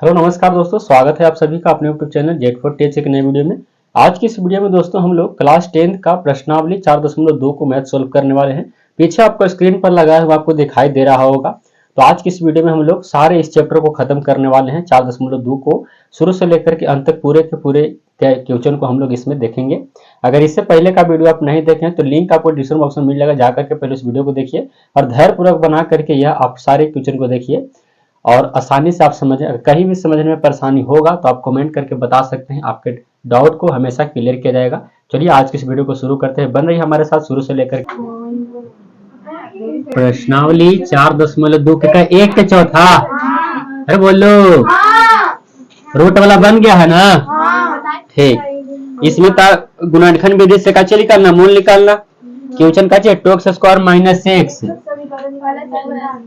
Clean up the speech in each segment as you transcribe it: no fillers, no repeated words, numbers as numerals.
Hello नमस्कार दोस्तों, स्वागत है आप सभी का अपने यूट्यूब चैनल Z4TH एक नए वीडियो में। आज की इस वीडियो में दोस्तों हम लोग क्लास 10 का प्रश्नावली 4.2 को मैथ सोल्व करने वाले हैं। पीछे आपको स्क्रीन पर लगाया हुआ आपको दिखाई दे रहा होगा। तो आज की इस वीडियो में हम लोग सारे इस चैप्टर को खत्म करने वाले हैं। 4.2 को शुरू से लेकर के अंत तक पूरे के पूरे क्वेश्चन को हम लोग इसमें देखेंगे। अगर इससे पहले का वीडियो आप नहीं देखें तो लिंक आपको डिस्क्रिप्शन बॉक्स में मिल जाएगा, जाकर के पहले उस वीडियो को देखिए और धैर्यपूर्वक बना करके यह आप सारे क्वेश्चन को देखिए और आसानी से आप समझें। अगर कहीं भी समझने में परेशानी होगा तो आप कमेंट करके बता सकते हैं, आपके डाउट को हमेशा क्लियर किया जाएगा। चलिए आज की इस वीडियो को शुरू करते हैं। बन रही हमारे साथ शुरू से लेकर प्रश्नावली 4.2 का 1 का चौथा। अरे बोलो, रूट वाला बन गया है ना? ठीक, इसमें गुणनखंड विधि से का निकालना, मूल निकालना। क्वेश्चन का चाहिए 2x² minus x,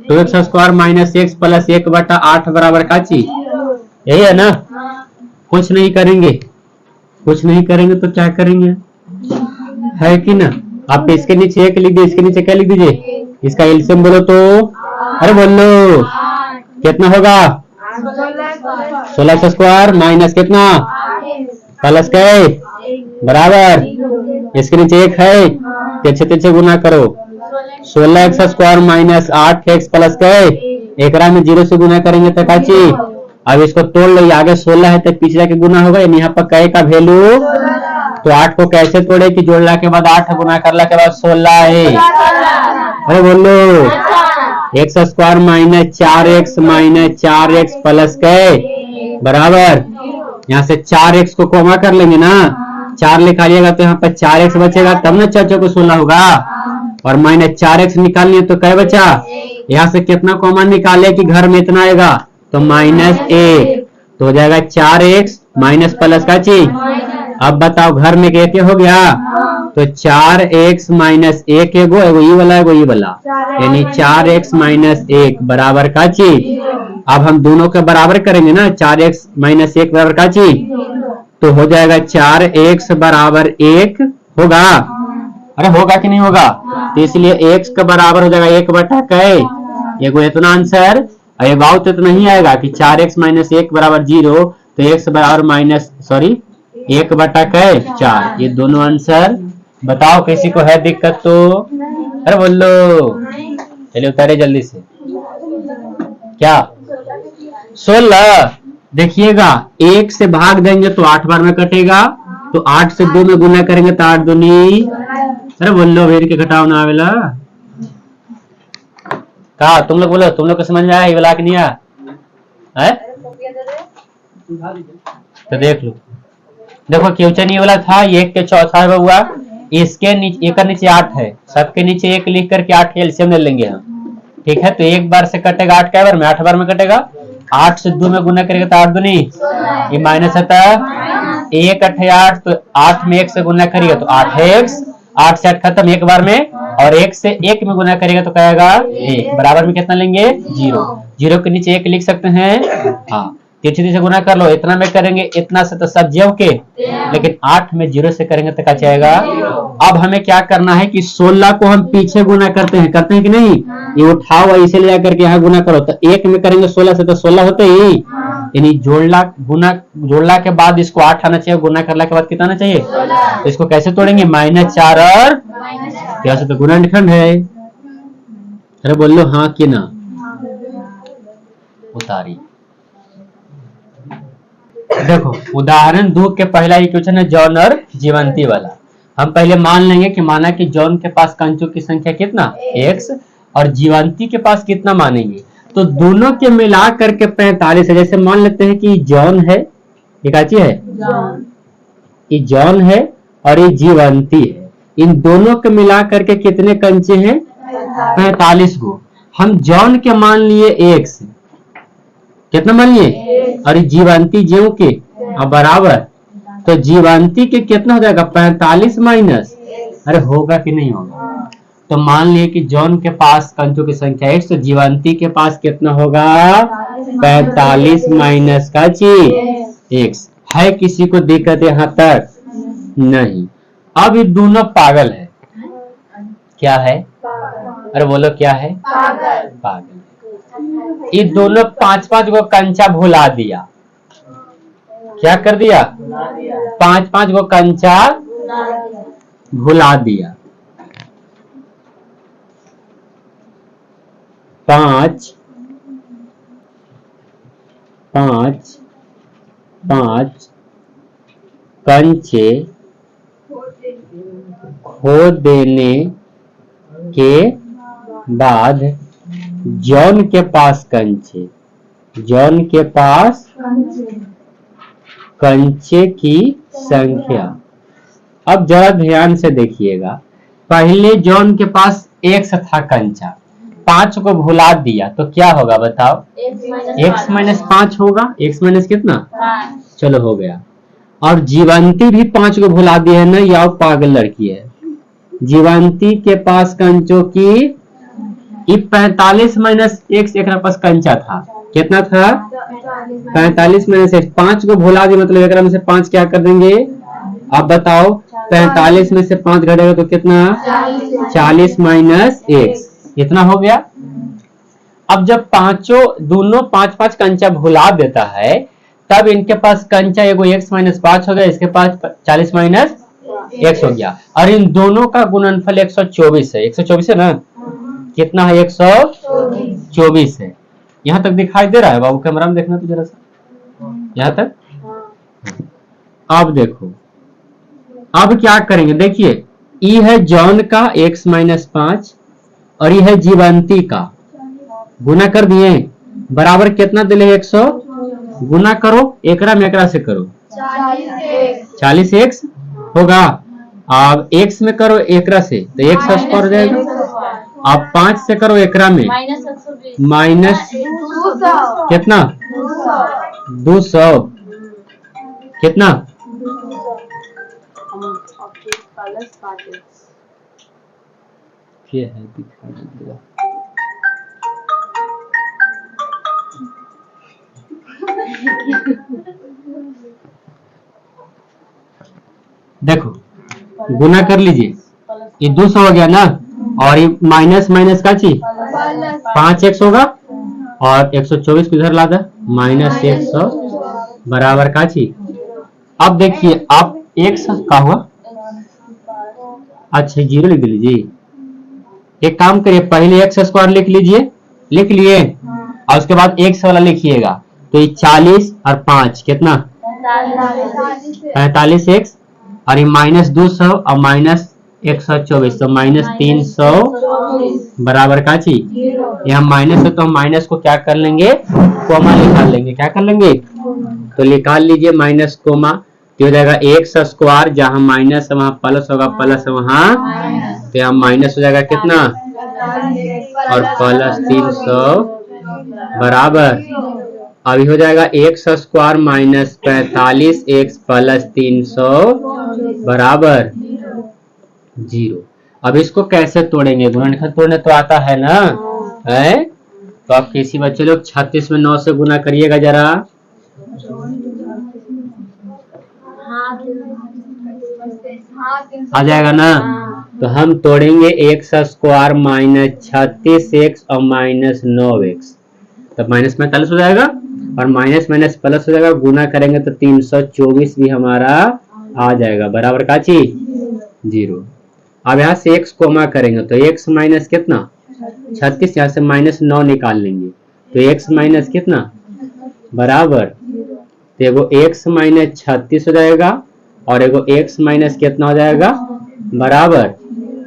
2x² minus x plus 1/8 बराबर का चीज यही है ना? कुछ नहीं करेंगे, कुछ नहीं करेंगे तो क्या करेंगे, है कि ना? आप इसके नीचे 1 लिख दीजिए, इसके नीचे क्या लिख दीजिए, इसका एलसीएम बोलो तो। अरे बोलो कितना होगा, 16x² माइनस कितना प्लस के बराबर, इसके नीचे 1 है, पीछे गुना करो। 16x² माइनस 8x प्लस के, एक में 0 से गुना करेंगे तो का चीज। अब इसको तोड़ लो, आगे 16 है तो पीछे जाके गुना होगा, यानी यहाँ पर कै का वैल्यू। तो 8 को कैसे तोड़े कि जोड़ला के बाद 8 गुना करला के बाद 16 है। अरे बोलो x² minus 4x minus 4x plus के बराबर, यहाँ से 4x को कॉमा कर लेंगे ना, 4 लिखा लिएगा तो यहाँ पर 4x बचेगा, तब ना 4 को 16 होगा। और माइनस 4x निकालनी है तो क्या बचा, यहाँ से कितना कॉमन निकाले कि घर में इतना आएगा, तो -1 तो हो जाएगा 4x माइनस प्लस का चीज। अब बताओ घर में क्या हो गया, तो 4x माइनस 1 एगो ई वाला एगो ई वाला, यानी 4x माइनस 1 बराबर का चीज। अब हम दोनों के बराबर करेंगे ना, 4x माइनस 1 बराबर का चीज, तो हो जाएगा 4x बराबर 1 होगा। अरे होगा कि नहीं होगा, तो इसलिए x का बराबर हो जाएगा 1/कै, एगो इतना आंसर। एक बात तो इतना ही आएगा कि 4x माइनस 1 बराबर 0, तो x बराबर माइनस 1/कै 4, ये दोनों आंसर। बताओ किसी को है दिक्कत तो अरे बोलो, चलिए उतारे जल्दी से। क्या 16, देखिएगा 1 से भाग देंगे तो 8 बार में कटेगा, तो 8 से 2 में गुना करेंगे तो 8 दूनी। अरे बोलो भेड़ के घटाव ना आवेला कहा, तुम लोग बोलो, तुम लोग को समझ में आया ये वाला कि नहीं आया है? तो देख लो, देखो क्वेश्चन ये वाला था, 1 के चौथा हुआ, इसके नीचे 1 नीचे 8 है, सबके नीचे 1 लिख करके 8 एलसीएम ले लेंगे हम। ठीक है, तो 1 बार से कटेगा 8 कै बार में, 8 बार में कटेगा, 8 से 2 में गुना करेगा तो 8 दूनी, ये माइनस आता 1 8 8, तो 8 में 1 से गुना करेगा तो 8x, 8 से 8 खत्म 1 बार में, और 1 से 1 में गुना करेगा तो क्या आएगा 1, बराबर में कितना लेंगे 0, 0 के नीचे 1 लिख सकते हैं। हाँ, तीसरी से गुना कर लो, इतना में करेंगे, इतना से तो सब ज्यों के, लेकिन 8 में 0 से करेंगे तो क्या आएगा। अब हमें क्या करना है कि 16 को हम पीछे गुना करते हैं कि नहीं, ये उठाओ इसे ले जाकर के यहाँ गुना करो, तो 1 में करेंगे 16 से तो 16 होते ही, यानी जोड़ला के बाद इसको 8 आना चाहिए, गुना करला के बाद कितना आना चाहिए, तो इसको कैसे तोड़ेंगे, -4 और क्या से तो गुणनखंड है। अरे बोल लो हाँ कि ना, उतारी। देखो उदाहरण 2 के पहला इक्वेशन है जॉन और जीवंती वाला। हम पहले मान लेंगे कि माना कि जॉन के पास कंचों की संख्या कितना x और जीवंती के पास कितना मानेंगे, तो दोनों के मिला करके 45 है। जैसे मान लेते हैं कि जॉन है, ये काची है, ये जॉन है और ये जीवंती है, इन दोनों के मिला करके कितने कंचे हैं 45 गो। हम जॉन के मान लिए x, कितना मान लिए, और जीवंती ज्यों के बराबर, तो जीवंती के कितना हो जाएगा 45 माइनस, अरे होगा कि नहीं होगा, तो मान लिए कि जॉन के पास कंचों की संख्या x, तो जीवंती के पास कितना होगा 45 माइनस का चीज x। है किसी को दिक्कत यहाँ तक नहीं। अब ये दोनों पागल है, क्या है, अरे बोलो क्या है, पागल। ये दोनों 5-5 गो कंचा भुला दिया। क्या कर दिया? 5-5 गो कंचा भुला दिया। 5 कंचे खो देने के बाद जॉन के पास कंचे की संख्या। अब जरा ध्यान से देखिएगा, पहले जॉन के पास एक था कंचा, 5 को भुला दिया तो क्या होगा बताओ? x माइनस 5 होगा। x माइनस कितना? चलो हो गया। और जीवंती भी 5 को भुला दी है ना, या पागल लड़की है। जीवंती के पास कंचों की 45 माइनस x एक पास कंचा था। कितना था? 45 माइनस x। 5 को भुला दी मतलब एक में से 5 क्या कर देंगे? अब बताओ, 45 में से 5 घटेगा तो कितना? 40 माइनस x। इतना हो गया। अब जब दोनों 5-5 कंचा भुला देता है तब इनके पास कंचा एगो x माइनस 5 हो गया, इसके पास 40 माइनस x हो गया। और इन दोनों का गुणनफल 124 है। 124 है ना? कितना है? 124 है। यहाँ तक दिखाई दे रहा है बाबू? कैमरा में देखना तो जरा सा, यहाँ तक। अब देखो, अब क्या करेंगे? देखिए, ई है जॉन का x माइनस 5 और ये है जीवंती का, गुना कर दिए, बराबर कितना दिले? 100। गुना करो, एकरा में एकरा से करो, 40x होगा। अब x में करो एकरा से तो x स्क्वायर हो जाएगा। अब 5 से करो एकरा में, माइनस कितना? 200। कितना? ये है दिखा दीजिएगा। देखो, गुना कर लीजिए, ये 200 हो गया ना, और ये माइनस माइनस का चीज 5x होगा, और 124 को इधर ला दे, माइनस 100 बराबर का चीज। अब देखिए, आप x का हुआ, अच्छा 0 लिख लीजिए। एक काम करिए, पहले x स्क्वायर लिख लीजिए, लिख लिए, और उसके बाद x वाला लिखिएगा। तो ये 40 और 5 कितना? 45x, और ये माइनस 200 और माइनस 124 तो माइनस 300 बराबर का चीज। यहाँ माइनस है तो हम माइनस को क्या कर लेंगे? कोमा निकाल लेंगे। क्या कर लेंगे? तो निकाल लीजिए माइनस कोमा, तो हो जाएगा x स्क्वायर, जहाँ माइनस है वहां प्लस होगा, प्लस है वहां, तो यहाँ माइनस हो जाएगा कितना? और प्लस 300 बराबर, अभी हो जाएगा x square minus 45x plus 300 बराबर 0। अब इसको कैसे तोड़ेंगे? गुणनखंड तोड़ने तो आता है ना, है? तो आप किसी बच्चे लोग 36 में 9 से गुना करिएगा जरा, आ जाएगा ना। तो हम तोड़ेंगे x स्क्वायर माइनस 36x और माइनस 9x, तब माइनस 45 हो जाएगा, और माइनस माइनस प्लस हो जाएगा, गुना करेंगे तो 324 भी हमारा आ जाएगा, बराबर का चीज 0। अब यहाँ से x कोमा करेंगे तो x माइनस कितना? 36, यहाँ से माइनस 9 निकाल लेंगे तो x माइनस कितना? बराबर, तो एगो x माइनस 36 हो जाएगा, और एगो x माइनस कितना हो जाएगा? बराबर,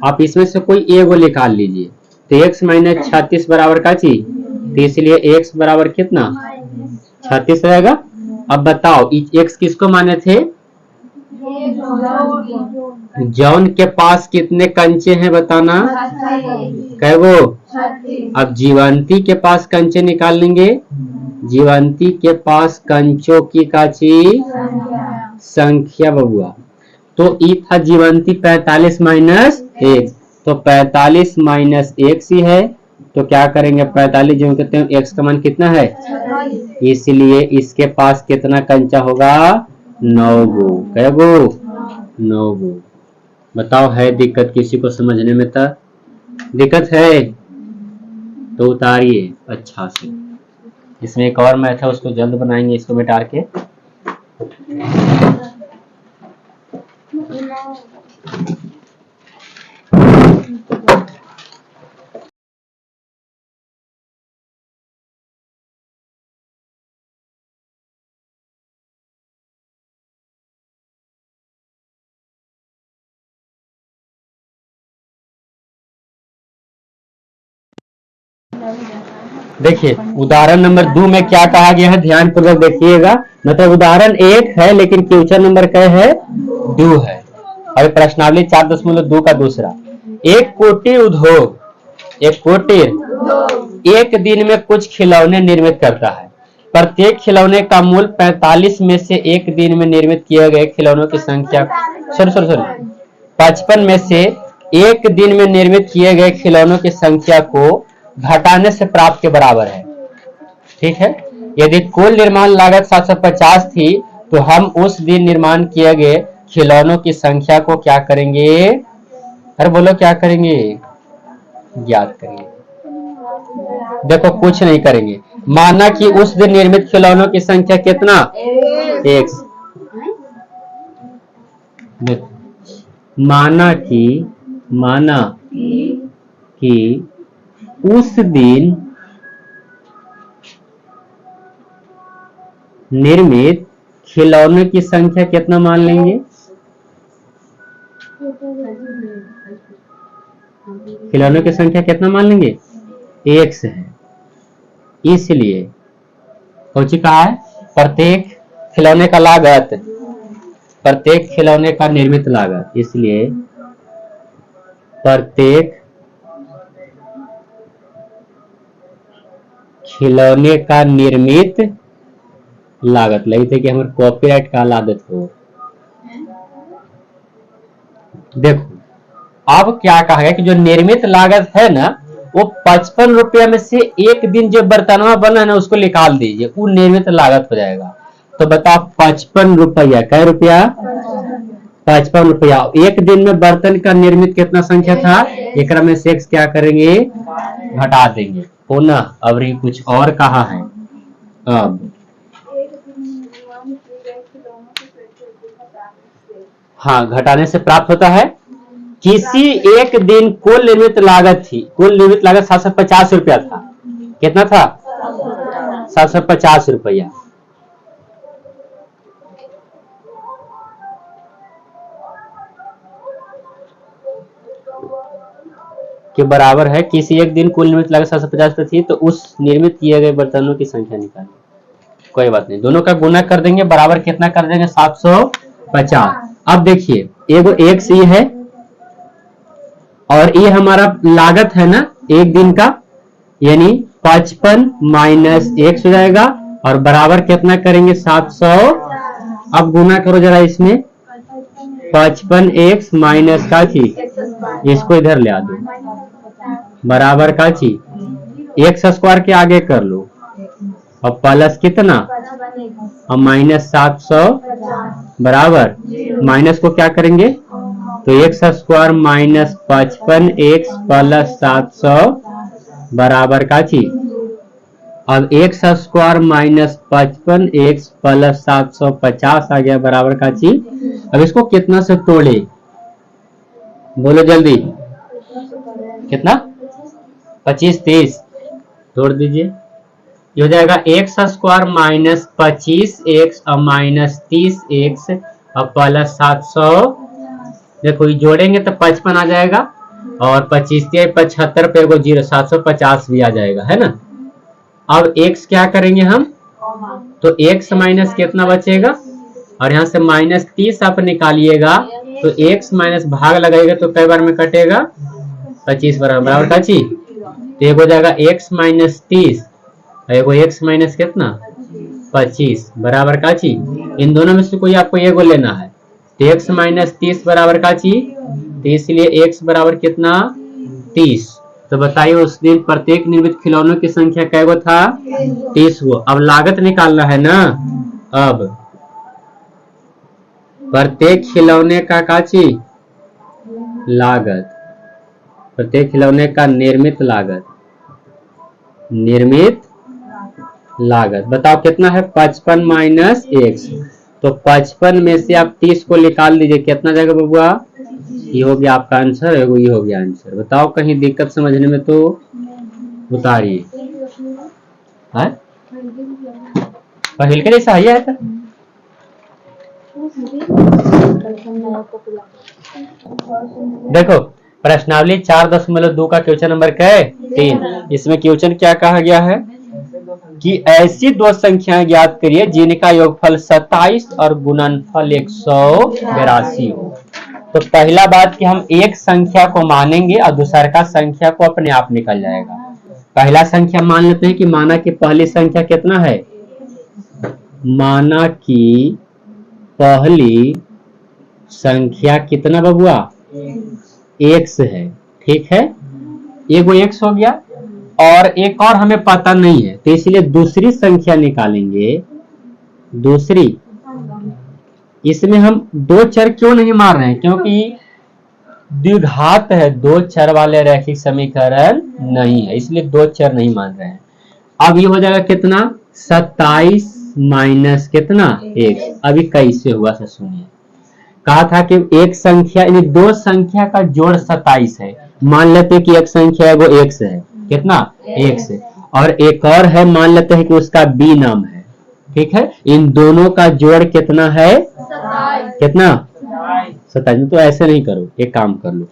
आप इसमें से कोई एगो निकाल लीजिए, तो x माइनस 36 बराबर का चीज, तो इसलिए x बराबर कितना? 36 रहेगा। अब बताओ x किसको माने थे? जॉन के पास कितने कंचे हैं बताना? कै गो? अब जीवंती के पास कंचे निकाल लेंगे। जीवंती के पास कंचों की काची संख्या बबुआ, तो ई था जीवंती 45 माइनस 1, तो 45 माइनस 1 ही है, तो क्या करेंगे? 45 जो कहते हैं x का मान कितना है, इसलिए इसके पास कितना कंचा होगा? 9 गो। कै गो? 9 गो। बताओ, है दिक्कत किसी को समझने में? तो दिक्कत है तो उतारिए अच्छा से। इसमें एक और मैथ है, उसको जल्द बनाएंगे इसको मिटा के। देखिए उदाहरण नंबर 2 में क्या कहा गया है, ध्यान पूर्वक देखिएगा। मतलब उदाहरण 1 है लेकिन क्वेश्चन नंबर क्या है, 2 है। अभी प्रश्नावली 4.2 का दूसरा, एक कुटीर उद्योग, एक कुटीर एक दिन में कुछ खिलौने निर्मित करता है। प्रत्येक खिलौने का मूल्य 45 में से एक दिन में निर्मित किए गए खिलौनों की संख्या 55 में से एक दिन में निर्मित किए गए खिलौनों की संख्या को घटाने से प्राप्त के बराबर है। ठीक है, यदि कुल निर्माण लागत 750 थी तो हम उस दिन निर्माण किए गए खिलौनों की संख्या को क्या करेंगे, अरे बोलो क्या करेंगे, ज्ञात करेंगे। देखो कुछ नहीं करेंगे, माना कि उस दिन निर्मित खिलौनों की संख्या कितना, एक। माना कि उस दिन निर्मित खिलौनों की संख्या कितना मान लेंगे, खिलौनों की संख्या कितना मान लेंगे, एक से है। इसलिए कौची कहा है, प्रत्येक खिलौने का लागत, प्रत्येक खिलौने का निर्मित लागत, इसलिए प्रत्येक खिलौने का निर्मित लागत, लगी थे कि हमारे कॉपीराइट का आदत हो। देखो अब क्या कहा गया कि जो निर्मित लागत है ना वो 55 रुपया में से एक दिन जो बर्तनवा बना है ना उसको निकाल दीजिए, वो निर्मित लागत हो जाएगा। तो बताओ 55 रुपया, क्या रुपया, 55 रुपया। एक दिन में बर्तन का निर्मित कितना संख्या था, एक में से x क्या करेंगे, घटा देंगे पुनः। अब कुछ और कहा है, अब हाँ घटाने से प्राप्त होता है। किसी एक दिन कुल निर्मित लागत थी, कुल निर्मित लागत 750 रुपया था, कितना था 750 रुपया। के बराबर है, किसी एक दिन कुल निर्मित लागत 750 रुपये थी तो उस निर्मित किए गए बर्तनों की संख्या निकालिए। कोई बात नहीं, दोनों का गुना कर देंगे, बराबर कितना कर देंगे 750। अब देखिए एगो एक सी है और ये हमारा लागत है ना एक दिन का, यानी 55 माइनस 1 हो जाएगा और बराबर कितना करेंगे 700। अब गुना करो जरा इसमें, 55x माइनस का चीज, इसको इधर ले आ दो, बराबर का चीज एक्स स्क्वायर के आगे कर लो और प्लस कितना और माइनस 700 बराबर, माइनस को क्या करेंगे तो x square minus 55x plus 700 बराबर का चीज। अब x square minus 55x plus 750 आ गया बराबर का चीज। अब इसको कितना से तोड़े, बोलो जल्दी, कितना 25 30 तोड़ दीजिए, ये हो जाएगा एक्स स्क्वायर माइनस 25x और माइनस 30x और प्लस 700। देखो ये जोड़ेंगे तो 55 आ जाएगा और 25 75 पे एगो 0 750 भी आ जाएगा, है ना। अब x क्या करेंगे हम, तो x माइनस कितना बचेगा और यहाँ से माइनस 30 आप निकालिएगा तो x माइनस भाग लगाएगा तो कई बार में कटेगा 25 बराबर का चीज, तो एक हो जाएगा x माइनस 30 और एगो x माइनस कितना 25 बराबर का चीज। इन दोनों में से कोई आपको एगो लेना है, तो x माइनस 30 बराबर का चीज, तो इसलिए x बराबर कितना 30। तो बताइए उस दिन प्रत्येक निर्मित खिलौनों की संख्या कैगो था 30 गो। अब लागत निकालना है ना, अब प्रत्येक खिलौने का काची लागत, प्रत्येक खिलौने का निर्मित लागत, निर्मित लागत बताओ कितना है 55 माइनस x। तो 55 में से आप 30 को निकाल दीजिए, कितना जाएगा बबुआ? ये हो गया आपका आंसर, ये हो गया आंसर। बताओ कहीं दिक्कत समझने में तो उतारिए। पहले के जैसा है था। देखो प्रश्नावली 4.2 का क्वेश्चन नंबर क्या है? 3। इसमें क्वेश्चन क्या कहा गया है कि ऐसी दो संख्याएं ज्ञात करिए जिनका योगफल 27 और गुणनफल 182 हो। तो पहला बात कि हम एक संख्या को मानेंगे और दूसरा का संख्या को अपने आप निकल जाएगा। पहला संख्या मान लेते हैं कि माना कि पहली संख्या कितना है? माना कि पहली संख्या कितना बबुआ? x है, ठीक है। एगो x हो गया और एक और हमें पता नहीं है, तो इसलिए दूसरी संख्या निकालेंगे। दूसरी, इसमें हम दो चर क्यों नहीं मार रहे हैं? क्योंकि द्विघात है, दो चर वाले रैखिक समीकरण नहीं है, इसलिए दो चर नहीं मान रहे हैं। अब ये हो जाएगा कितना? 27 माइनस कितना? x। अभी कैसे हुआ सर सुनिए। कहा था कि एक संख्या यानी दो संख्या का जोड़ 27 है। मान लेते हैं कि एक संख्या वो x है, कितना? x है, और एक और है मान लेते हैं कि उसका b नाम है, ठीक है। इन दोनों का जोड़ कितना है? 27। कितना? 27। तो ऐसे नहीं करो, एक काम कर लो।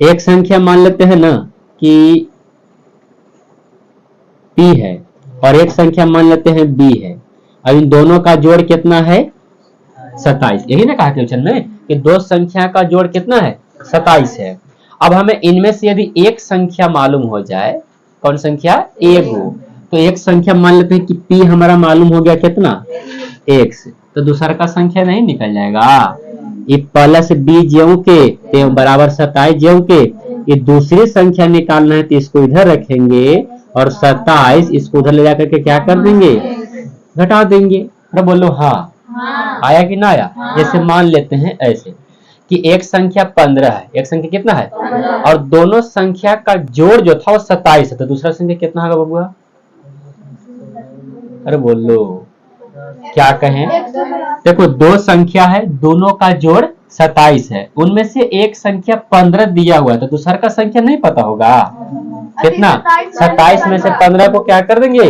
एक संख्या मान लेते हैं ना कि p है और एक संख्या मान लेते हैं b है। अब इन दोनों का जोड़ कितना है? 27। यही ना कहा क्वेश्चन में कि दो संख्या का जोड़ कितना है? 27 है। अब हमें इनमें से यदि एक संख्या मालूम हो जाए, कौन संख्या? एगो, तो एक संख्या मान लेते हैं कि p हमारा मालूम हो गया कितना? x। तो दूसरा का संख्या नहीं निकल जाएगा? ये प्लस b ज्यों के बराबर 27 ज्यों के। ये दूसरी संख्या निकालना है तो इसको इधर रखेंगे और 27 इसको उधर ले जाकर के क्या कर देंगे? घटा देंगे। अरे बोलो हाँ, आया कि ना आया? जैसे मान लेते हैं ऐसे कि एक संख्या 15 है, एक संख्या कितना है? और दोनों संख्या का जोड़ जो था वो 27 है, तो दूसरा संख्या कितना होगा बबुआ? अरे बोलो क्या कहें? देखो दो संख्या है, दोनों का जोड़ 27 है, उनमें से एक संख्या 15 दिया हुआ है, तो दूसरा का संख्या नहीं पता होगा कितना? 27 में से 15 को क्या कर देंगे?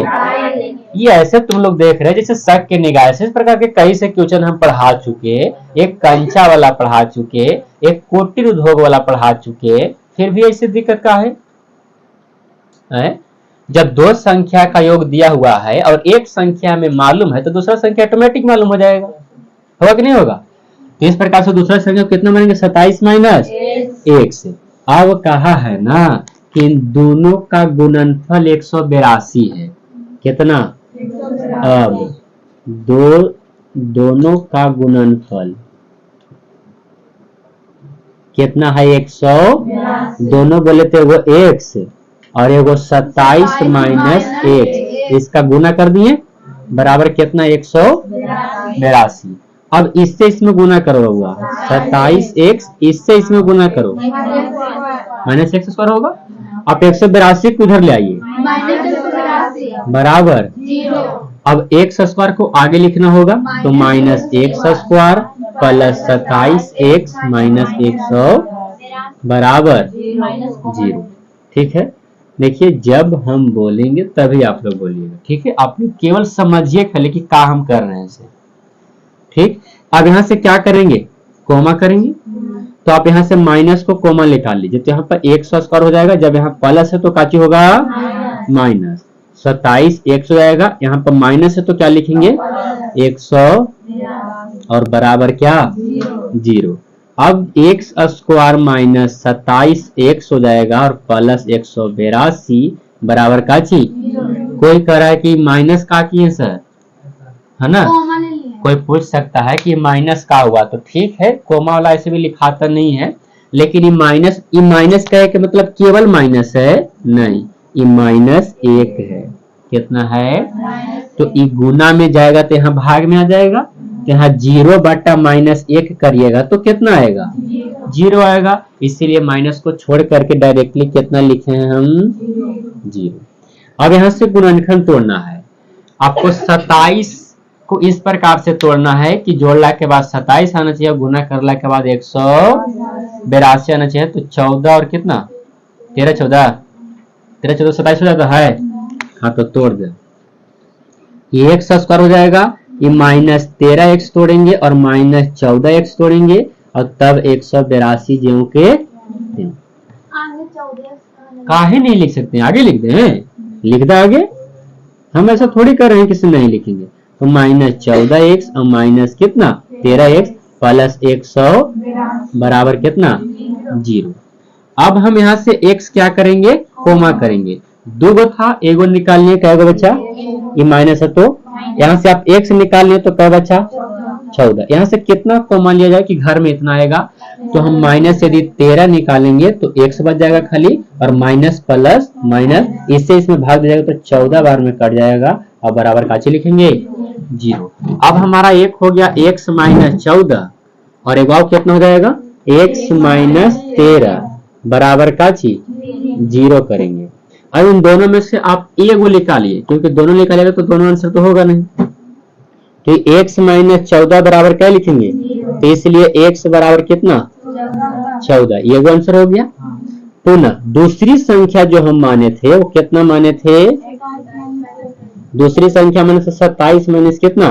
ये ऐसे तुम लोग देख रहे हैं जैसे शक के निगाह से। इस प्रकार के कई से क्वेश्चन हम पढ़ा चुके, एक कंचा वाला पढ़ा चुके, एक कुटीर उद्योग वाला पढ़ा चुके, फिर भी ऐसी दिक्कत का है? जब दो संख्या का योग दिया हुआ है और एक संख्या में मालूम है तो दूसरा संख्या ऑटोमेटिक मालूम हो जाएगा, होगा कि नहीं होगा? तो इस प्रकार से दूसरा संख्या कितना मानेंगे? 27 माइनस x। अब कहा है ना कि इन दोनों का गुणनफल 182 है, कितना? अब दोनों का गुणनफल कितना है? 100। दोनों बोले थे वो x और एगो 27 माइनस x, इसका गुना कर दिए बराबर कितना? 182। अब इससे इसमें गुना करो हुआ 27x, इससे इसमें गुना करो माइनस x² होगा। अब 182 को उधर ले आइए बराबर। अब x² को आगे लिखना होगा तो minus x² plus 27x minus 100 बराबर 0, ठीक है। देखिए जब हम बोलेंगे तभी आप लोग बोलिएगा, ठीक है। आप लोग केवल समझिए खाली कि क्या हम कर रहे हैं इसे, ठीक। अब यहाँ से क्या करेंगे? कोमा करेंगे, तो आप यहाँ से माइनस को कोमा निकाल लीजिए, तो यहाँ पर 100² हो जाएगा। जब यहाँ प्लस है तो काची होगा? माइनस। 27 100 जाएगा, यहाँ पर माइनस है तो क्या लिखेंगे? 100 और बराबर क्या? 0। अब x² माइनस 27 x हो जाएगा और प्लस 182 बराबर काची? कोई कह रहा है कि माइनस का की है सर, है ना? कोई पूछ सकता है कि माइनस का हुआ, तो ठीक है, कोमा वाला ऐसे भी लिखाता नहीं है, लेकिन ये माइनस का है कि मतलब केवल माइनस है? नहीं, ये -1 है। कितना है? तो ये गुना में जाएगा तो यहाँ भाग में आ जाएगा, तो यहाँ 0 बटा -1 करिएगा तो कितना आएगा? 0 आएगा। इसीलिए माइनस को छोड़ करके डायरेक्टली कितना लिखे हैं हम? 0। अब यहाँ से गुणनखंड तोड़ना है आपको। 27 को इस प्रकार से तोड़ना है कि जोड़ला के बाद 27 आना चाहिए, गुना करला के बाद 182 आना चाहिए। तो 14 और कितना 13 14 27 हो जाता है। हाँ तो तोड़ दे, ये एक्स स्क्वायर हो जाएगा, ये -13x तोड़ेंगे और -14x तोड़ेंगे और तब 182 ज्यों के काहे नहीं लिख सकते, आगे लिख दे, लिख दे आगे। हम ऐसा थोड़ी कर रहे हैं किसी नहीं लिखेंगे। तो -14x और माइनस कितना 13x प्लस 100 बराबर कितना 0। अब हम यहाँ से x क्या करेंगे, कोमा करेंगे। दो गो था, एगो निकालने का एगो बचा, ये माइनस है तो यहाँ से आप x निकालने तो क्या बचा 14। यहाँ से कितना कोमा लिया जाए कि घर में इतना आएगा। तो हम माइनस यदि 13 निकालेंगे तो x बच जाएगा खाली, और माइनस प्लस माइनस इससे इसमें भाग दिया जाएगा तो 14 बार में कट जाएगा और बराबर काची लिखेंगे 0। अब हमारा एक हो गया x -14 और एक और कितना हो जाएगा x -13 बराबर काची 0 करेंगे। अब इन दोनों में से आप एगो निकालिए, क्योंकि दोनों निकालेगा तो दोनों आंसर तो होगा नहीं। तो x -14 बराबर क्या लिखेंगे, तो इसलिए x बराबर कितना 14, ये वो आंसर हो गया। पुनः दूसरी संख्या जो हम माने थे वो कितना माने थे, दूसरी संख्या माने 27 माइनस कितना,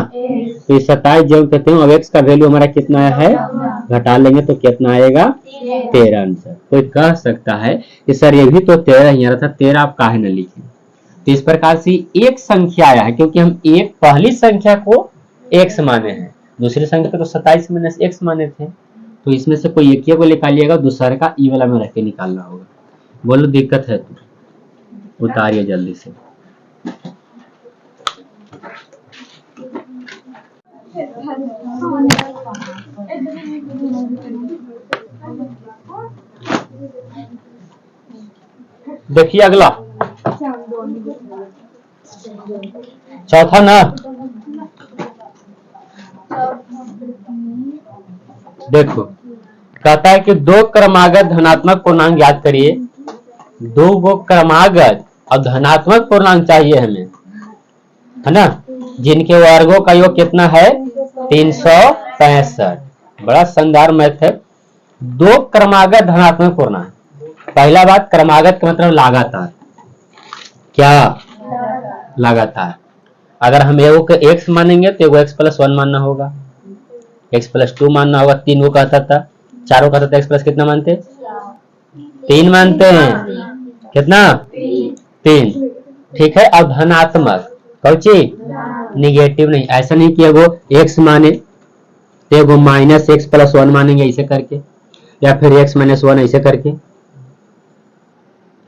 तो 27 जब कहते हैं। अब x का वैल्यू हमारा कितना है, घटा लेंगे तो कितना आएगा 13 आंसर। कोई कह सकता है कि सर ये भी तो 13 ही आ रहा था, 13 आप काहे न लिखे। तो इस प्रकार से एक संख्या आया है क्योंकि हम एक पहली संख्या को x माने हैं, दूसरी संख्या को तो 27 माइनस x माने थे। तो इसमें से कोई एक को निकालिएगा, दूसरे का ई वाला में रख के निकालना होगा। बोलो दिक्कत है तो उतारिए जल्दी से। देखिए अगला चौथा ना, देखो कहता है कि दो क्रमागत धनात्मक पूर्णांक याद करिए। दो गो क्रमागत और धनात्मक पूर्णांक चाहिए हमें, है ना, जिनके वर्गों का योग कितना है 365। बड़ा शानदार मैथ है। दो क्रमागत धनात्मक पूर्णांक, पहला बात क्रमागत का मतलब लगातार, क्या लगातार। अगर हम एगो को x मानेंगे तो एगो x + 1 मानना होगा, x + 2 मानना होगा। 3 को कहता था, 4 को कहता था, x प्लस कितना मानते 3 मानते हैं, कितना 3, ठीक है। अब धनात्मक कौची निगेटिव नहीं, ऐसा नहीं कि एगो x माने तो एगो -x + 1 मानेंगे ऐसे करके, या फिर x - 1 ऐसे करके,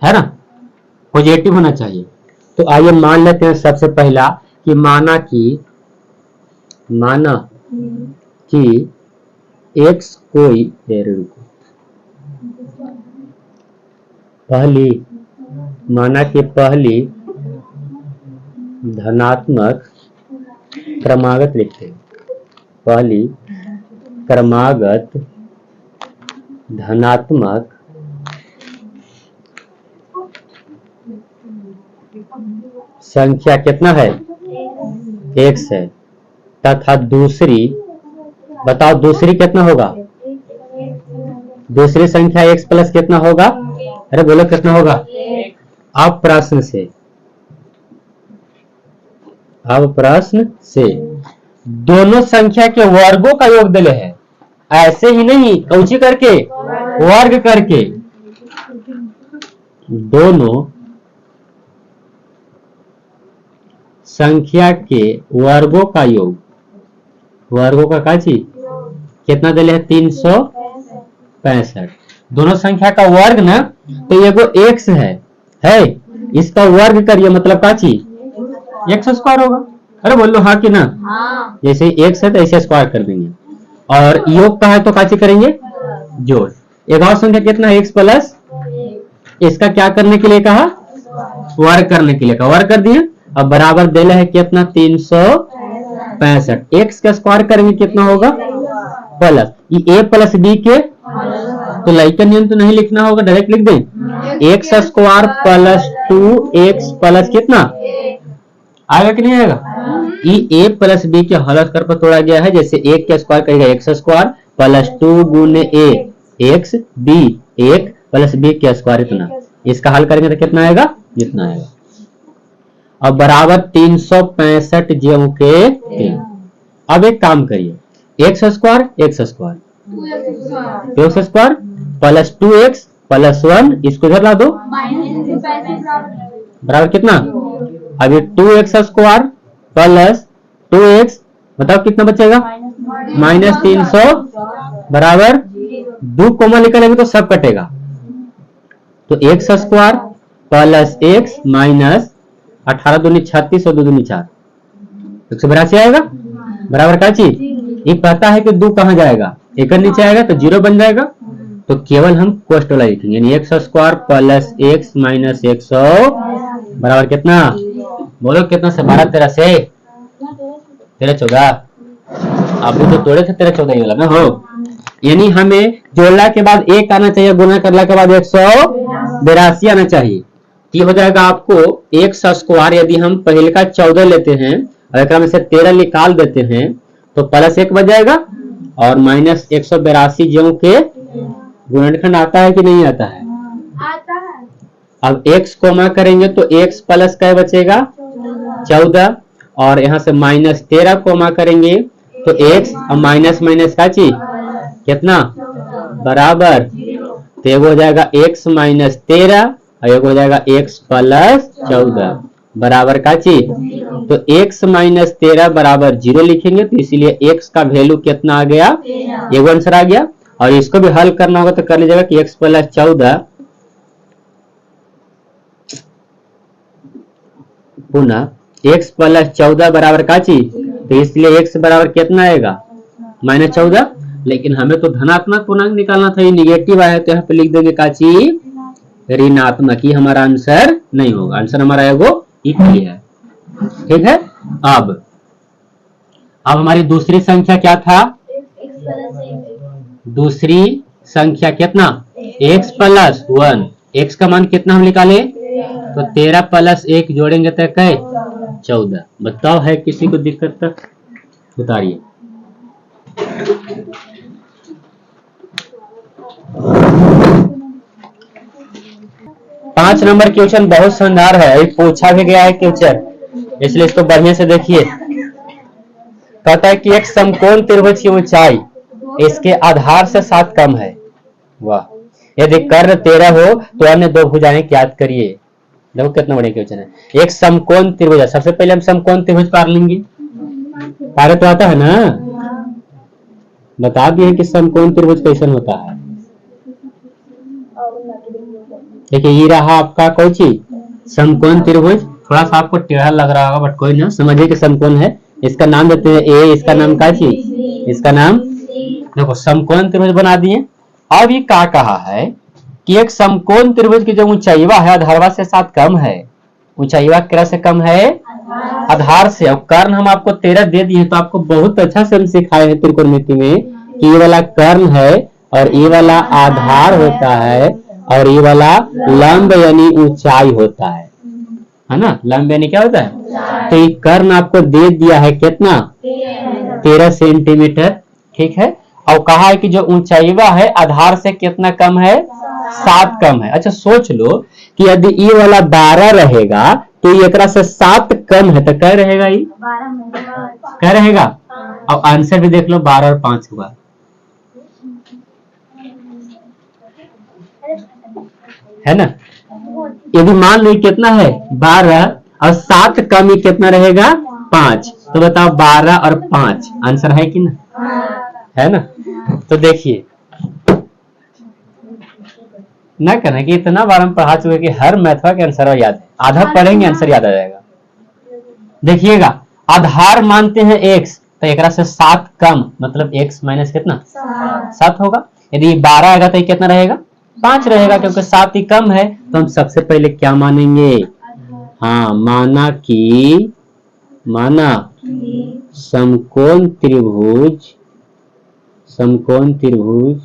है ना, पॉजिटिव होना चाहिए। तो आइए मान लेते हैं सबसे पहला कि माना कि x कोई पहली धनात्मक क्रमागत लिखते हैं, पहली क्रमागत धनात्मक संख्या कितना है x है, तथा दूसरी बताओ दूसरी कितना होगा, दूसरी संख्या x प्लस कितना होगा, अरे बोलो कितना होगा। अब प्रश्न से दोनों संख्या के वर्गों का योग दिले है, ऐसे ही नहीं कौची करके वर्ग करके। दोनों संख्या के वर्गों का योग, वर्गों का काची कितना दिले है 365। दोनों संख्या का वर्ग ना, तो ये वो x है इसका वर्ग करिए मतलब काची x स्क्वायर होगा। अरे बोलो हाँ कि ना, जैसे x है तो ऐसे स्क्वायर कर देंगे, और योग का है तो काची करेंगे जोड़। एक और संख्या कितना है x प्लस, इसका क्या करने के लिए कहा वर्ग करने के लिए कहा, वर्ग कर दिए। अब बराबर देला है कितना 365, x का स्क्वायर करेंगे कितना होगा प्लस ये a प्लस b के, तो लाइक का नियम तो नहीं लिखना होगा, डायरेक्ट लिख दें x square plus 2x plus कितना आएगा कि नहीं आएगा? ए प्लस बी के होल स्क्वायर पर तोड़ा गया है, जैसे एक का स्क्वायर करेगा एक्स स्क्वायर प्लस 2 गुने ए एक्स बी, एक प्लस बी के स्क्वायर इतना, इसका हल करेंगे तो कितना आएगा? जितना आएगा। अब बराबर 365 ज्यों के 3। अब एक काम करिए, x square x square plus 2x plus 1 इसको इधर ला दो, बराबर कितना? अब ये 2x स्क्वायर प्लस 2x बताओ कितना बचेगा? माइनस 300 बराबर 2 कोमा निकलेगा तो सब कटेगा, तो x square plus x minus 18 दूनी 36 और 2 दूनी 4, 182 आएगा बराबर का चीज। ये पता है कि 2 कहां जाएगा? एक नीचे आएगा तो 0 बन जाएगा, तो केवल हम कोष्ट वाला लिखेंगे, यानी x square plus x minus 100 बराबर कितना? बोलो कितना से? 12 13 से 13 14, अभी तो तोड़े थे 13 14 वाला ना हो, यानी हमें जोड़ने के बाद 1 आना चाहिए, गुना करने के बाद 182 आना चाहिए। ये हो जाएगा आपको एक्स स्क्वायर, यदि हम पहले का 14 लेते हैं और एक में से 13 निकाल देते हैं तो प्लस 1 बच जाएगा, और माइनस 182 ज्यों के गुणनखंड आता है कि नहीं आता है? आता है। अब x कोमा करेंगे तो x प्लस क्या बचेगा? 14, और यहाँ से माइनस 13 कोमा करेंगे तो x और माइनस माइनस का चीज कितना बराबर, तो एक हो जाएगा x माइनस 13 और एक हो जाएगा x प्लस 14 बराबर का चीज, तो x माइनस 13 बराबर 0 लिखेंगे, तो इसीलिए x का वैल्यू कितना आ गया? ये आंसर आ गया। और इसको भी हल करना होगा तो कर लीजिएगा कि x प्लस 14 पुनः x प्लस 14 बराबर का चीज, तो इसलिए x बराबर कितना आएगा? माइनस 14, लेकिन हमें तो धनात्मक पूर्णांक निकालना था, ये निगेटिव आया तो यहाँ पे लिख देंगे का चीज ऋणात्मक, ही हमारा आंसर नहीं होगा, आंसर हमारा इक्वली है। ठीक है। अब हमारी दूसरी संख्या क्या था? दूसरी संख्या कितना? x प्लस 1, x का मान कितना हम निकाले? तो 13 प्लस 1 जोड़ेंगे तो क्या? 14। बताओ है किसी को दिक्कत? तक बताइए। पांच नंबर क्वेश्चन बहुत शानदार है, पूछा भी गया है क्वेश्चन, इसलिए इसको बढ़िया से देखिए। कहता है कि एक समकोण त्रिभुज की ऊंचाई इसके आधार से 7 कम है। वाह, यदि कर्ण 13 हो तो अन्य 2 भुजाएं ज्ञात करिए। देखो कितना बढ़िया क्वेश्चन है। एक समकोण त्रिभुज, सबसे पहले हम समकोण त्रिभुज पार लेंगे, पार तो आता है ना, बता दिए कि समकोण त्रिभुज कैसे होता है। देखिए ये रहा आपका कौन चीज? समकोण त्रिभुज। थोड़ा सा आपको टेढ़ा लग रहा होगा बट कोई ना, समझिए कि समकोण है। इसका नाम देते हैं ए, इसका नाम क्या चीज? इसका नाम देखो समकोण त्रिभुज बना दिए। अब ये क्या कहा है कि एक समकोण त्रिभुज की जो ऊंचाईवा है आधारवा से 7 कम है। ऊंचाईवा कितना से कम है? आधार से। अब कर्ण हम आपको 13 दे दिए, तो आपको बहुत अच्छा से हम सिखाए हैं त्रिकोणमिति में कि ये वाला कर्ण है और ये वाला आधार होता है और ये वाला लंब यानी ऊंचाई होता है ना। लंब यानी क्या होता है? तो ये कर्ण आपको दे दिया है कितना? 13 सेंटीमीटर। ठीक है। और कहा है कि जो ऊंचाईवा है आधार से कितना कम है? 7 कम है। अच्छा सोच लो कि यदि ये वाला 12 रहेगा तो ये एकरा से 7 कम है, तो क्या रहेगा? ये क्या रहेगा? अब आंसर भी देख लो, 12 और 5 हुआ है ना। यदि मान लो कितना है? 12 और 7 कम ही कितना रहेगा? 5। तो बताओ 12 और 5 आंसर है कि ना? है ना। तो देखिए ना कहना कि इतना बार हम पढ़ा चुके कि हर मैथवा के आंसर याद है, आधा पढ़ेंगे आंसर याद आ जाएगा। देखिएगा आधार मानते हैं x, तो एक से 7 कम, मतलब x माइनस कितना? 7 होगा। यदि 12 आएगा तो कितना रहेगा? 5 रहेगा, क्योंकि 7 ही कम है। तो हम सबसे पहले क्या मानेंगे? हाँ, माना समकोण त्रिभुज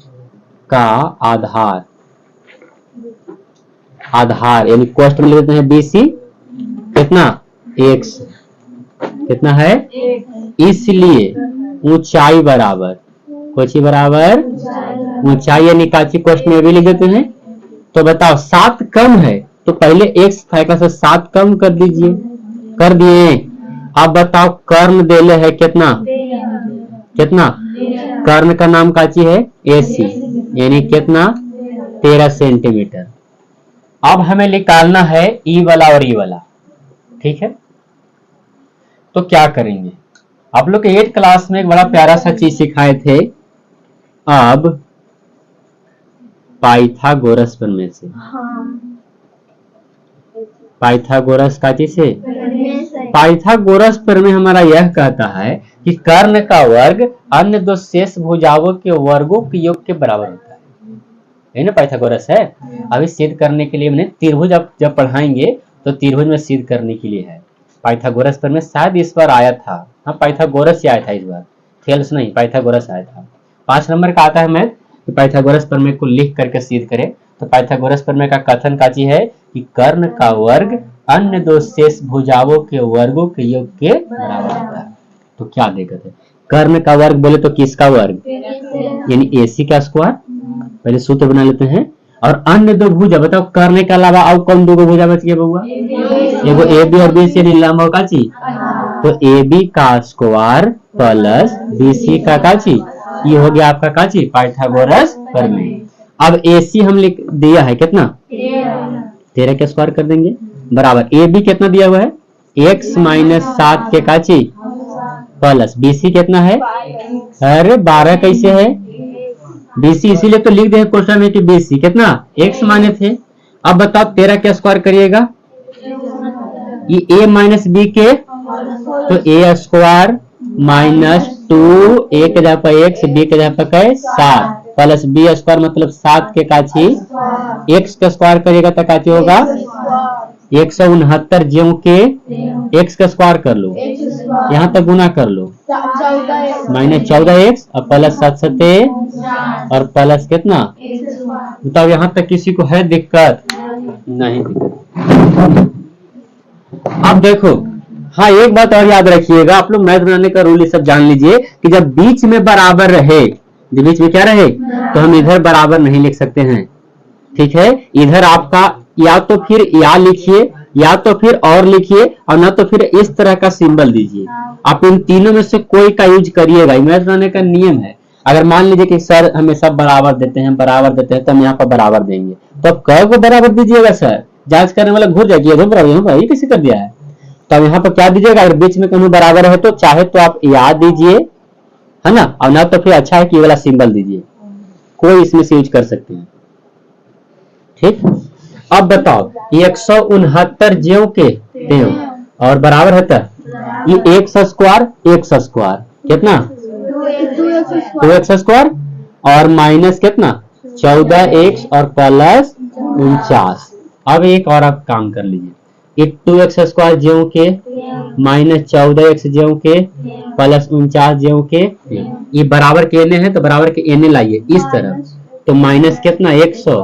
का आधार आधार यानी क्वेश्चन में लेते हैं BC कितना x कितना है, इसलिए ऊंचाई बराबर कोची बराबर ऊंचाई यानी काची क्वेश्चन में भी लिख देते हैं। तो बताओ 7 कम है तो पहले x फाइका से 7 कम कर दीजिए, कर दिए। अब बताओ कर्ण देले है कितना कितना, कर्ण का नाम काची है AC यानी कितना 13 सेंटीमीटर। अब हमें निकालना है E वाला और E वाला, ठीक है। तो क्या करेंगे, आप लोग 8 क्लास में एक बड़ा प्यारा सा चीज सिखाए थे। अब पाइथागोरस प्रमेय से, पाइथागोरस का चीज से पाइथागोरस प्रमेय हमारा यह कहता है कि कर्ण का वर्ग अन्य दो शेष भुजाओं के वर्गों के योग के बराबर होता है ना, पाइथागोरस है। अभी सिद्ध करने के लिए हमने त्रिभुज जब पढ़ाएंगे तो त्रिभुज में सिद्ध करने के लिए है। पाइथागोरस प्रमेय शायद इस बार आया था, हाँ पाइथागोरस ही आया था इस बार, थेल्स नहीं पाइथागोरस आया था। 5 नंबर का आता है मैथ कि पाइथागोरस प्रमेय को लिख करके सिद्ध करें। तो पाइथागोरस प्रमेय का कथन काची है कि कर्ण का वर्ग अन्य दो शेष भुजाओं के वर्गों के योग के बराबर होता है। तो क्या दिक्कत है, कर्ण का वर्ग बोले तो किसका वर्ग यानी AC का स्क्वायर, पहले सूत्र बना लेते हैं। और अन्य दो भुजा बताओ कर्ण के अलावा और कौन दो भुजा बच गया बउआ, एगो AB और BC लंब का ची, तो AB का स्क्वायर प्लस BC का काची, ये हो गया आपका काची पाइथागोरस प्रमेय। अब AC हम लिख दिया है कितना 13 के स्क्वायर कर देंगे बराबर AB कितना दिया हुआ है x माइनस 7 के काची प्लस BC कितना है, अरे 12 कैसे है BC, इसीलिए तो लिख दे क्वेश्चन में कि BC कितना x माइनस है। अब बताओ 13 के स्क्वायर करिएगा, ये A माइनस B के तो A स्क्वायर माइनस 2 A के जगह पर x B के जगह पर 7 प्लस B स्क्वायर मतलब 7 के काची x का स्क्वायर करिएगा तो काची होगा 169 ज्यों के x का स्क्वायर कर लो, यहाँ तक गुना कर लो माइनस 14x और प्लस 7 और प्लस कितना, बताओ यहाँ तक किसी को है दिक्कत नहीं दिक्कत। अब देखो हाँ एक बात और याद रखिएगा, आप लोग मैथ बनाने का रूल ये सब जान लीजिए कि जब बीच में बराबर रहे, जब बीच में क्या रहे तो हम इधर बराबर नहीं लिख सकते हैं, ठीक है। इधर आपका या तो फिर या लिखिए या तो फिर और लिखिए और ना तो फिर इस तरह का सिंबल दीजिए। आप इन तीनों में से कोई का यूज करिएगा, मैथ बनाने का नियम है। अगर मान लीजिए कि सर हमें सब बराबर देते हैं तो हम यहाँ पर बराबर देंगे, तो अब क को बराबर दीजिएगा सर, जांच करने वाला घूर जाएगी बराबर किसी कर दिया है, तो अब यहाँ पर क्या दीजिएगा, अगर बीच में कहीं बराबर है तो चाहे तो आप या दीजिए है ना, और ना तो फिर अच्छा है कि ये वाला सिंबल दीजिए, कोई इसमें से यूज कर सकते हैं, ठीक। अब बताओ 169 ज्यों के त्यों और बराबर है ये x स्क्वायर कितना 2x स्क्वायर और माइनस कितना 14x और प्लस 49। अब एक और आप काम कर लीजिए, ये 2x स्क्वायर ज्यों के माइनस 14x ज्यों के प्लस 49 ज्यों के, ये बराबर के एने है तो बराबर के एने लाइए इस तरफ, तो माइनस कितना 100।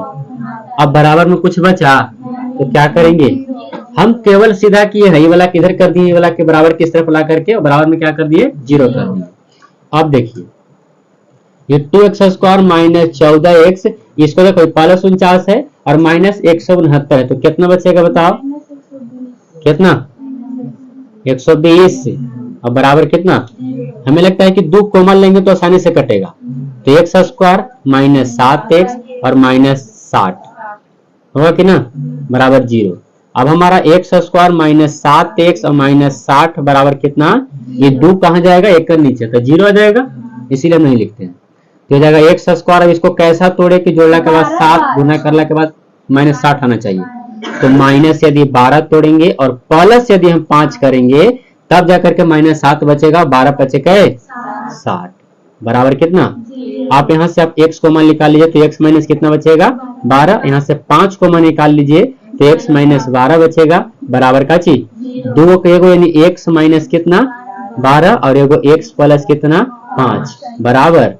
अब बराबर में कुछ बचा तो क्या करेंगे, हम केवल सीधा किए है, ये वाला किधर कर दिए, ये वाला के बराबर किस तरफ ला करके और बराबर में क्या कर दिए 0 कर दिए। अब देखिए ये 2x स्क्वायर माइनस 14x, इसको देखो प्लस 49 है और माइनस 169 है, तो कितना बचेगा बताओ, कितना 120 और बराबर कितना, हमें लगता है कि 2 कॉमन लेंगे तो आसानी से कटेगा, तो x स्क्वायर माइनस 7x और माइनस 60 होगा कि ना बराबर 0। अब हमारा x स्क्वायर माइनस 7x और माइनस 60 बराबर कितना, ये 2 कहाँ जाएगा, 1 का नीचे तो 0 आ जाएगा, इसीलिए नहीं लिखते हैं, तो जाएगा x स्क्वायर। अब इसको कैसा तोड़े कि जोड़ने के बाद 7 गुना करने के बाद माइनस 60 आना चाहिए, तो माइनस यदि 12 तोड़ेंगे और प्लस यदि हम 5 करेंगे तब जाकर के माइनस 7 बचेगा, 12 बचे गए 60 बराबर कितना। आप यहाँ से आप x कॉमन निकाल लीजिए तो x माइनस कितना बचेगा 12, यहाँ से 5 कॉमन निकाल लीजिए तो x माइनस 12 बचेगा बराबर का चीज 2 को एगो यानी x माइनस कितना 12 और एगो x प्लस कितना 5 बराबर।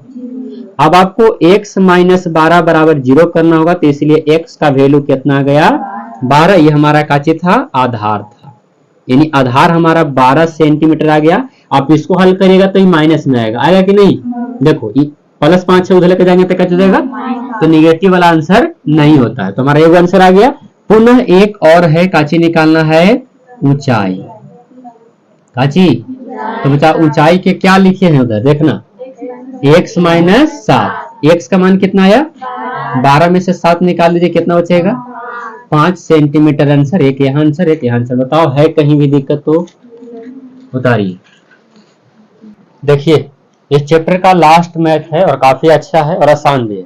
अब आपको x माइनस 12 बराबर 0 करना होगा, तो इसलिए x का वैल्यू कितना आ गया 12, ये हमारा काची था, आधार था, यानी आधार हमारा 12 सेंटीमीटर आ गया। आप इसको हल करिएगा तो ये माइनस में आएगा, आएगा कि नहीं? देखो प्लस 5 उधर लेके जाएंगे तो क्या चलेगा, तो निगेटिव वाला आंसर नहीं होता है। तो हमारा एक आंसर आ गया। पुनः एक और है, काची निकालना है, ऊंचाई। काची, तो बता ऊंचाई के क्या लिखे हैं उधर, देखना, x माइनस 7। x का मान कितना आया, 12 में से 7 निकाल लीजिए, कितना बचेगा, 5 सेंटीमीटर आंसर। एक यहाँ आंसर, एक यहाँ आंसर। बताओ है कहीं भी दिक्कत तो उतारिए। देखिए इस चैप्टर का लास्ट मैथ है और काफी अच्छा है और आसान भी है,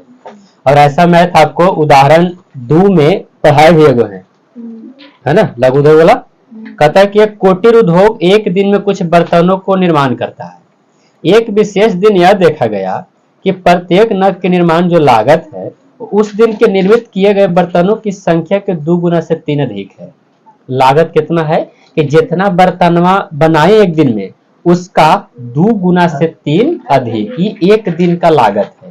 और ऐसा मैथ आपको उदाहरण 2 में पढ़ाए हुए है ना, लघु उद्योग वाला। कहता है कि एक कुटीर उद्योग एक दिन में कुछ बर्तनों को निर्माण करता है। एक विशेष दिन यह देखा गया कि प्रत्येक नग के निर्माण जो लागत है उस दिन के निर्मित किए गए बर्तनों की संख्या के 2 गुना से 3 अधिक है। लागत कितना है कि जितना बर्तनवा बनाए एक दिन में उसका 2 गुना से 3 अधिक, ये एक दिन का लागत है।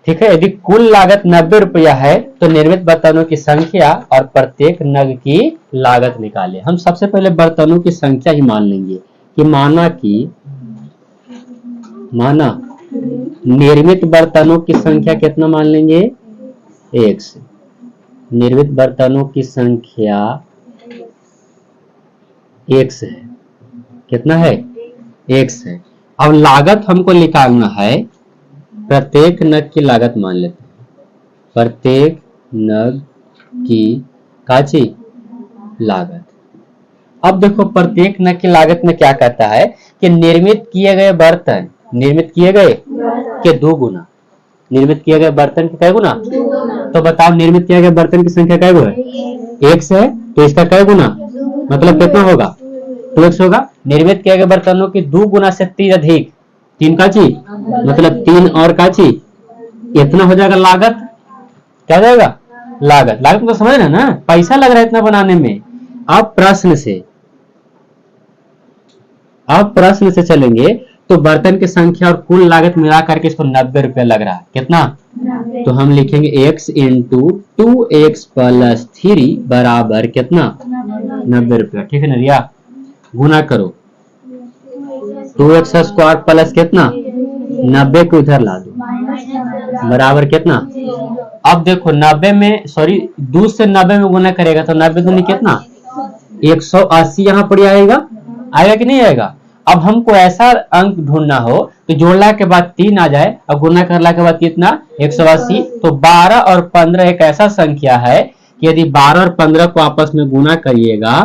ठीक है, यदि कुल लागत 90 रुपया है तो निर्मित बर्तनों की संख्या और प्रत्येक नग की लागत निकाले। हम सबसे पहले बर्तनों की संख्या ही मान लेंगे कि माना निर्मित बर्तनों की संख्या कितना मान लेंगे, 1 से। निर्मित बर्तनों की संख्या 1 से है, कितना है, 1 से। अब लागत हमको निकालना है, प्रत्येक नग की लागत मान लेते हैं, प्रत्येक नग की काची लागत। अब देखो प्रत्येक नग की लागत में क्या कहता है कि निर्मित किए गए बर्तन, निर्मित किए गए के 2 गुना, निर्मित किए गए बर्तन के कै गुना, तो बताओ निर्मित किए गए बर्तन की संख्या कै गो है, 1 से है, तो इसका कै गुना, मतलब कितना होगा, 2x होगा। निर्मित किए गए बर्तनों की 2 गुना से 3 अधिक, 3 काची, मतलब 3 और काची, इतना हो जाएगा लागत। क्या हो जाएगा, लागत। लागत तो समझ रहे ना, पैसा लग रहा है इतना बनाने में। अब प्रश्न से चलेंगे तो बर्तन की संख्या और कुल लागत मिला करके इसको 90 रुपया लग रहा है, कितना, तो हम लिखेंगे x इंटू 2x प्लस 3 बराबर कितना, 90 रुपया। ठीक है ना रिया, गुना करो, 2x स्क्वायर प्लस कितना, 90 को इधर ला दो, बराबर कितना। अब देखो 90 में, सॉरी 2 से 90 में गुना करेगा तो 90 दूनी कितना, 180 यहाँ पर आएगा, आएगा कि नहीं आएगा। अब हमको ऐसा अंक ढूंढना हो तो जोड़ला के बाद 3 आ जाए और गुना करला के बाद कितना, 180। तो 12 और 15 एक ऐसा संख्या है कि यदि 12 और 15 को आपस में गुना करिएगा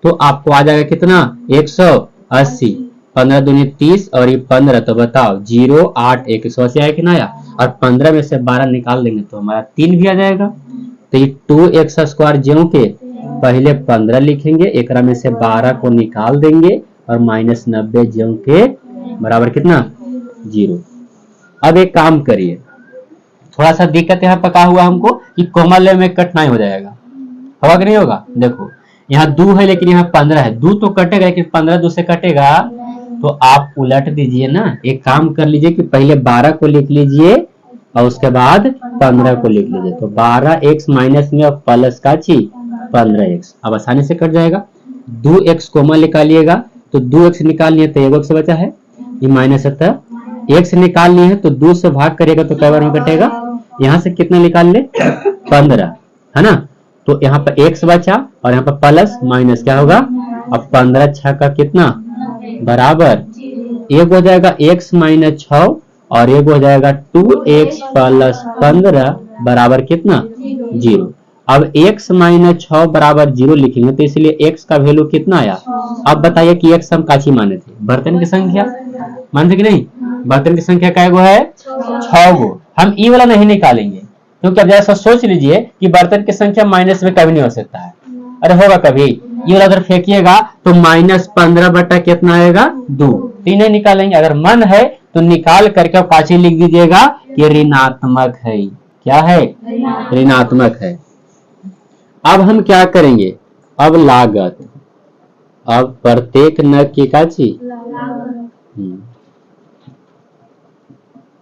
तो आपको आ जाएगा कितना, 180। 15 दूनी 30 और ये 15, तो बताओ 0 8 180 आया कि ना आया। और 15 में से 12 निकाल देंगे तो हमारा 3 भी आ जाएगा। तो ये 2x स्क्वायर ज्यों के पहले 15 लिखेंगे, एक में से 12 को निकाल देंगे और माइनस 90 ज्यों के बराबर कितना, 0। अब एक काम करिए, थोड़ा सा दिक्कत यहाँ पका हुआ हमको कि कोमल में कठिनाई हो जाएगा, होगा कि नहीं होगा। देखो यहाँ 2 है लेकिन यहाँ 15 है, 2 तो कटेगा लेकिन 15 2 से कटेगा, तो आप उलट दीजिए ना। एक काम कर लीजिए कि पहले 12 को लिख लीजिए और उसके बाद 15 को लिख लीजिए, तो 12x माइनस में अब प्लस का ची 15x, अब आसानी से कट जाएगा। 2x कोमल निकालिएगा तो 2x निकालनी है तो 1x बचा है, ये माइनस है, x निकालनी है तो 2 से भाग करेगा तो कई बार में कटेगा, यहाँ से कितना निकाल ले, 15 है ना। तो यहाँ पर x बचा और यहाँ पर प्लस माइनस क्या होगा, अब 15 6 का कितना बराबर, एक हो जाएगा x माइनस 6 और एक हो जाएगा 2x प्लस 15 बराबर कितना, 0। अब x माइनस 6 बराबर 0 लिखेंगे तो इसलिए x का वैल्यू कितना आया। अब बताइए कि x हम काची माने थे, बर्तन की संख्या मानते कि नहीं, बर्तन की संख्या क्या गो है, 6 गो। हम ई वाला नहीं निकालेंगे क्योंकि अब जैसा सोच लीजिए कि बर्तन की संख्या माइनस में कभी नहीं हो सकता है, अरे होगा कभी, ये वाला अगर फेंकिएगा तो -15 बटा कितना आएगा, 2। तीन निकालेंगे, अगर मन है तो निकाल करके काची लिख दीजिएगा कि ऋणात्मक है। क्या है, ऋणात्मक है। अब हम क्या करेंगे, अब लागत, अब प्रत्येक नग की काची,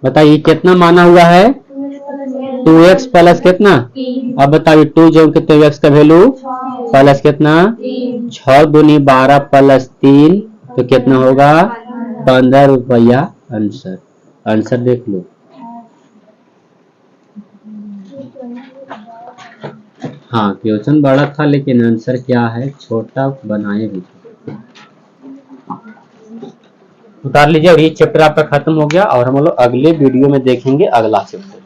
बताइए कितना माना हुआ है, 2x प्लस कितना, अब बताइए 2 जो कितने x का वैल्यू प्लस कितना 6 दूनी 12 प्लस 3 तो कितना होगा 15 रुपया। आंसर, आंसर देख लो। हाँ क्वेश्चन बड़ा था लेकिन आंसर क्या है छोटा बनाए भी। उतार लीजिए और ये चैप्टर आपका खत्म हो गया और हम लोग अगले वीडियो में देखेंगे अगला चैप्टर।